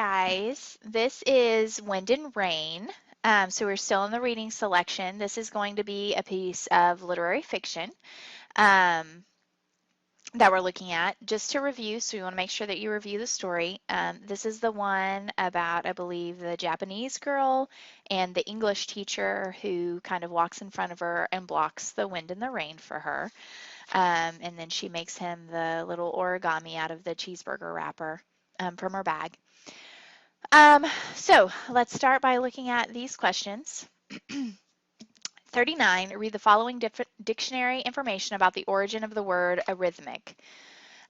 guys, this is Wind and Rain. So we're still in the reading selection. This is going to be a piece of literary fiction um, that we're looking at. Just to review, so we want to make sure that you review the story. This is the one about, I believe, the Japanese girl and the English teacher who kind of walks in front of her and blocks the wind and the rain for her. And then she makes him the little origami out of the cheeseburger wrapper from her bag. So let's start by looking at these questions. 39, read the following dictionary information about the origin of the word arrhythmic.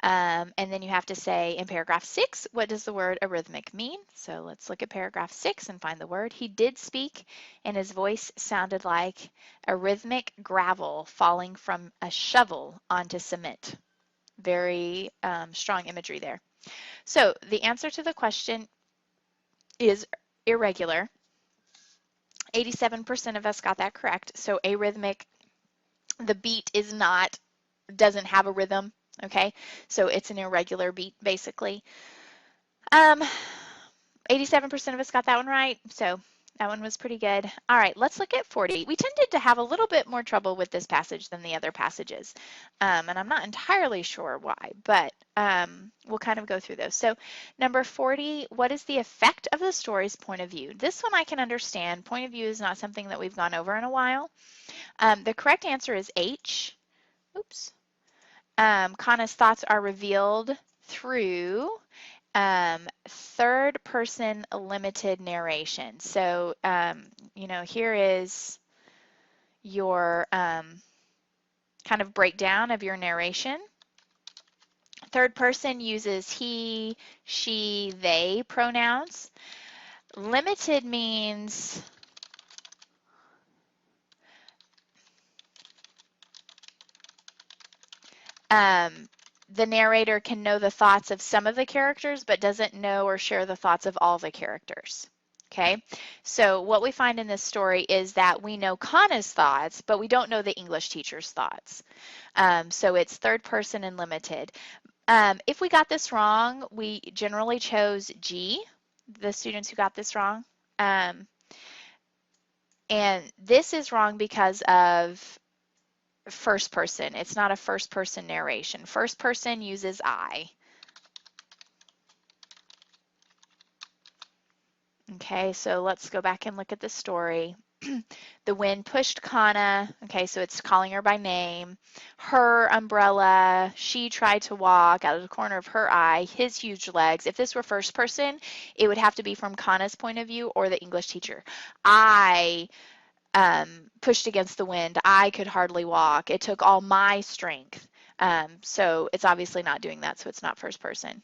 And then you have to say in paragraph 6, what does the word arrhythmic mean? So let's look at paragraph 6 and find the word. He did speak, and his voice sounded like a rhythmic gravel falling from a shovel onto cement. Very strong imagery there. So the answer to the question is irregular. 87% of us got that correct. So arrhythmic, the beat doesn't have a rhythm, okay? So it's an irregular beat, basically. 87% of us got that one right, so that one was pretty good. All right, let's look at 40. We tended to have a little bit more trouble with this passage than the other passages, and I'm not entirely sure why, but we'll kind of go through those. So number 40, what is the effect of the story's point of view? This one I can understand. Point of view is not something that we've gone over in a while. The correct answer is H. Oops. Kana's thoughts are revealed through third person limited narration. So, here is your kind of breakdown of your narration. Third person uses he, she, they pronouns. Limited means the narrator can know the thoughts of some of the characters, but doesn't know or share the thoughts of all the characters. Okay, so what we find in this story is that we know Kana's thoughts, but we don't know the English teacher's thoughts. So it's third person and limited. If we got this wrong, we generally chose G, the students who got this wrong. And this is wrong because of first person. It's not a first person narration. First person uses I. Okay, so let's go back and look at the story. The wind pushed Kana. Okay, so it's calling her by name. Her umbrella. She tried to walk out of the corner of her eye. His huge legs. If this were first person, it would have to be from Kana's point of view or the English teacher. I pushed against the wind. I could hardly walk. It took all my strength. So it's obviously not doing that, so it's not first person.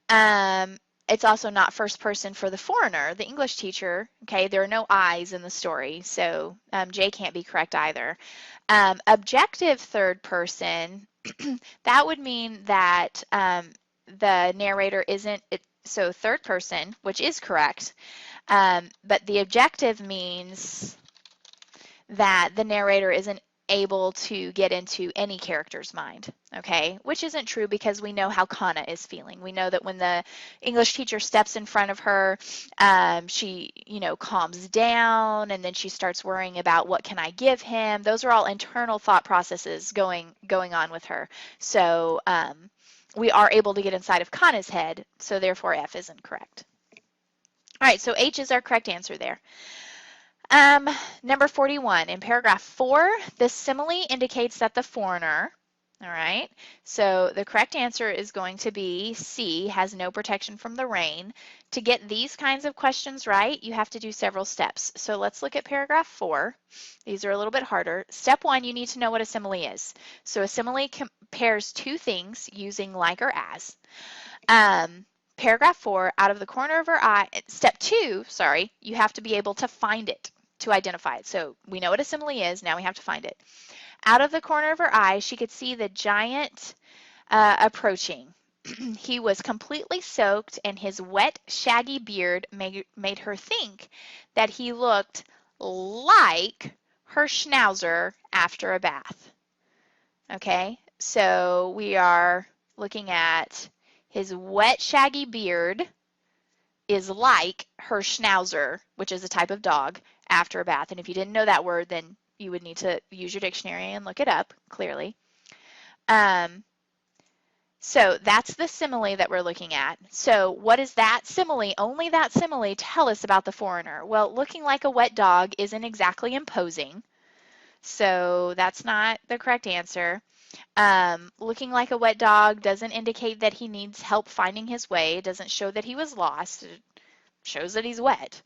It's also not first person for the foreigner, the English teacher. Okay, there are no I's in the story, so J can't be correct either. Objective third person, that would mean that the narrator isn't, so third person, which is correct, but the objective means that the narrator isn't able to get into any character's mind, okay? Which isn't true because we know how Kana is feeling. We know that when the English teacher steps in front of her, she, calms down, and then she starts worrying about what can I give him. Those are all internal thought processes going on with her. So we are able to get inside of Kana's head, so therefore F isn't correct. All right, so H is our correct answer there. Number 41, in paragraph 4, the simile indicates that the foreigner, all right, so the correct answer is going to be C, has no protection from the rain. To get these kinds of questions right, you have to do several steps. So let's look at paragraph 4. These are a little bit harder. Step 1, you need to know what a simile is. So a simile compares two things using like or as. Paragraph 4, out of the corner of her eye, step 2, you have to be able to find it, to identify it. So we know what a simile is, now we have to find it. Out of the corner of her eye, she could see the giant approaching. He was completely soaked, and his wet, shaggy beard made her think that he looked like her schnauzer after a bath. Okay, so we are looking at His wet, shaggy beard is like her schnauzer, which is a type of dog, after a bath. And if you didn't know that word, then you would need to use your dictionary and look it up clearly. Um, so that's the simile that we're looking at. So what does that simile, only that simile, tell us about the foreigner? Well, looking like a wet dog isn't exactly imposing. So that's not the correct answer. Looking like a wet dog doesn't indicate that he needs help finding his way. It doesn't show that he was lost. It shows that he's wet,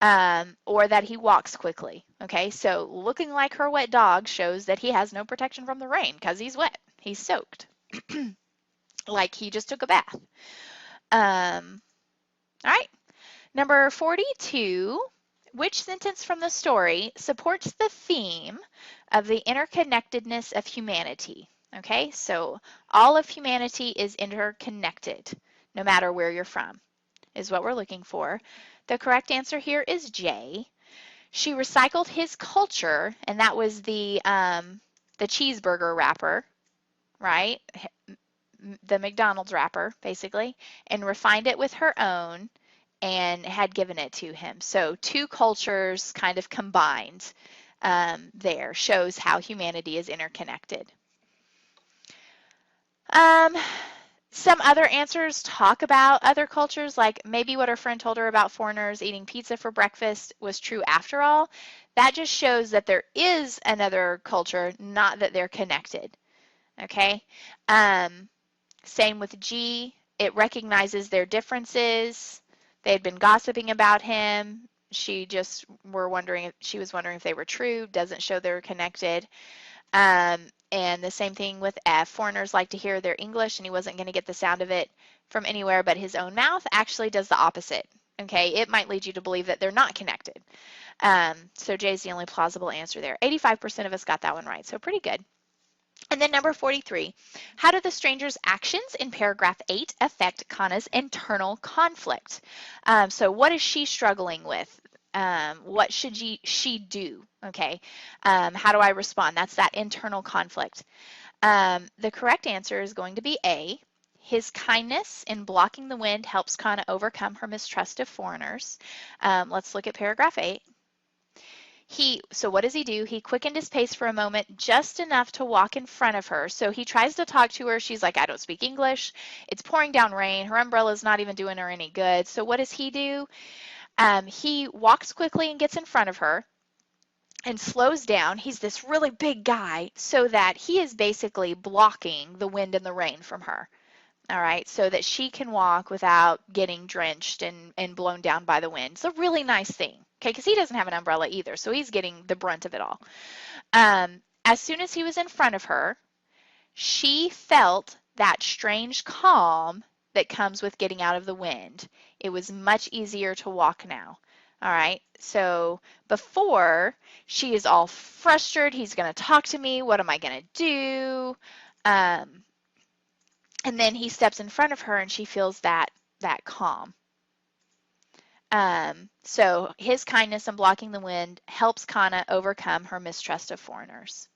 or that he walks quickly. Okay, so looking like her wet dog shows that he has no protection from the rain because he's wet. He's soaked, like he just took a bath. All right, number 42. Which sentence from the story supports the theme of the interconnectedness of humanity? Okay, so all of humanity is interconnected, no matter where you're from, is what we're looking for. The correct answer here is J. She recycled his culture, and that was the cheeseburger wrapper, right? The McDonald's wrapper, basically, and refined it with her own and had given it to him. So two cultures kind of combined there, shows how humanity is interconnected. Some other answers talk about other cultures, like maybe what her friend told her about foreigners eating pizza for breakfast was true after all. That just shows that there is another culture, not that they're connected. Okay? Same with G. It recognizes their differences. They had been gossiping about him. She was wondering if they were true. Doesn't show they were connected. And the same thing with F. Foreigners like to hear their English, and he wasn't going to get the sound of it from anywhere but his own mouth. Actually does the opposite. Okay, it might lead you to believe that they're not connected. So J is the only plausible answer there. 85% of us got that one right, so pretty good. And then number 43, how do the stranger's actions in paragraph 8 affect Kana's internal conflict? So what is she struggling with? What should she do? Okay, how do I respond? That's that internal conflict. The correct answer is going to be A. His kindness in blocking the wind helps Kana overcome her mistrust of foreigners. Let's look at paragraph 8. So what does he do? He quickened his pace for a moment, just enough to walk in front of her. So he tries to talk to her. She's like, I don't speak English. It's pouring down rain. Her umbrella's not even doing her any good. So what does he do? He walks quickly and gets in front of her and slows down. He's this really big guy, so that he is basically blocking the wind and the rain from her. All right, so that she can walk without getting drenched and blown down by the wind. It's a really nice thing, okay, because he doesn't have an umbrella either, so he's getting the brunt of it all. As soon as he was in front of her, she felt that strange calm that comes with getting out of the wind. It was much easier to walk now. All right, so before, she is all frustrated. He's going to talk to me. What am I going to do? And then he steps in front of her and she feels that calm. So his kindness in blocking the wind helps Kana overcome her mistrust of foreigners.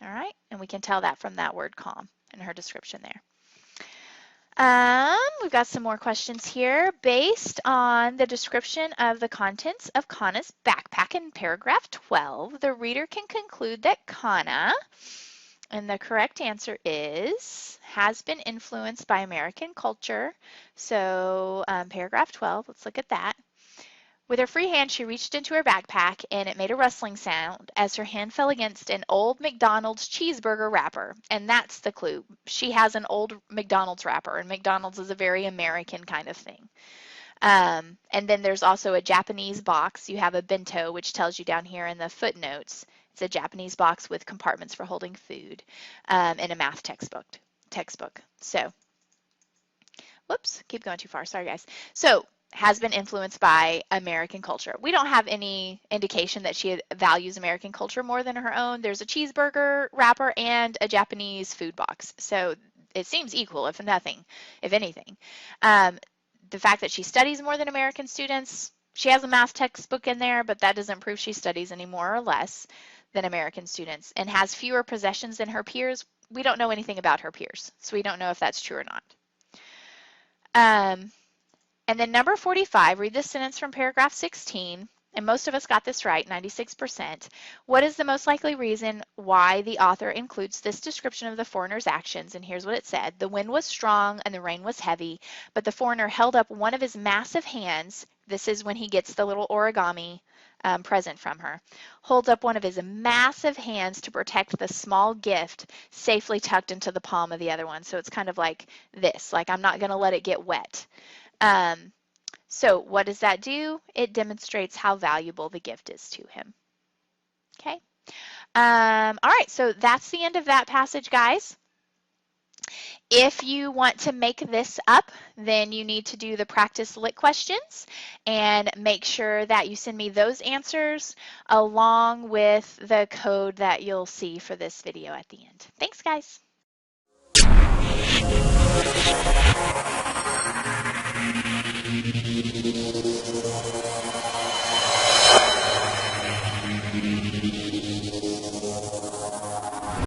All right, and we can tell that from that word calm in her description there. We've got some more questions here. Based on the description of the contents of Kana's backpack in paragraph 12, the reader can conclude that Kana, and the correct answer is, has been influenced by American culture. So paragraph 12, let's look at that. With her free hand, she reached into her backpack, and it made a rustling sound as her hand fell against an old McDonald's cheeseburger wrapper. And that's the clue. She has an old McDonald's wrapper, and McDonald's is a very American kind of thing. And then there's also a Japanese box. You have a bento, which tells you down here in the footnotes. It's a Japanese box with compartments for holding food, and a math textbook. So, whoops, keep going too far. Sorry, guys. So, has been influenced by American culture. We don't have any indication that she values American culture more than her own. There's a cheeseburger wrapper and a Japanese food box. So it seems equal, if anything. The fact that she studies more than American students, she has a math textbook in there, but that doesn't prove she studies any more or less than American students, and has fewer possessions than her peers. We don't know anything about her peers, so we don't know if that's true or not. Um, and then number 45, read this sentence from paragraph 16, and most of us got this right, 96%. What is the most likely reason why the author includes this description of the foreigner's actions? And here's what it said. The wind was strong and the rain was heavy, but the foreigner held up one of his massive hands. This is when he gets the little origami present from her. Holds up one of his massive hands to protect the small gift safely tucked into the palm of the other one. So it's kind of like this, like I'm not going to let it get wet. So what does that do? It demonstrates how valuable the gift is to him. Okay. All right, so that's the end of that passage, guys. If you want to make this up, then you need to do the practice lit questions and make sure that you send me those answers along with the code that you'll see for this video at the end. Thanks, guys.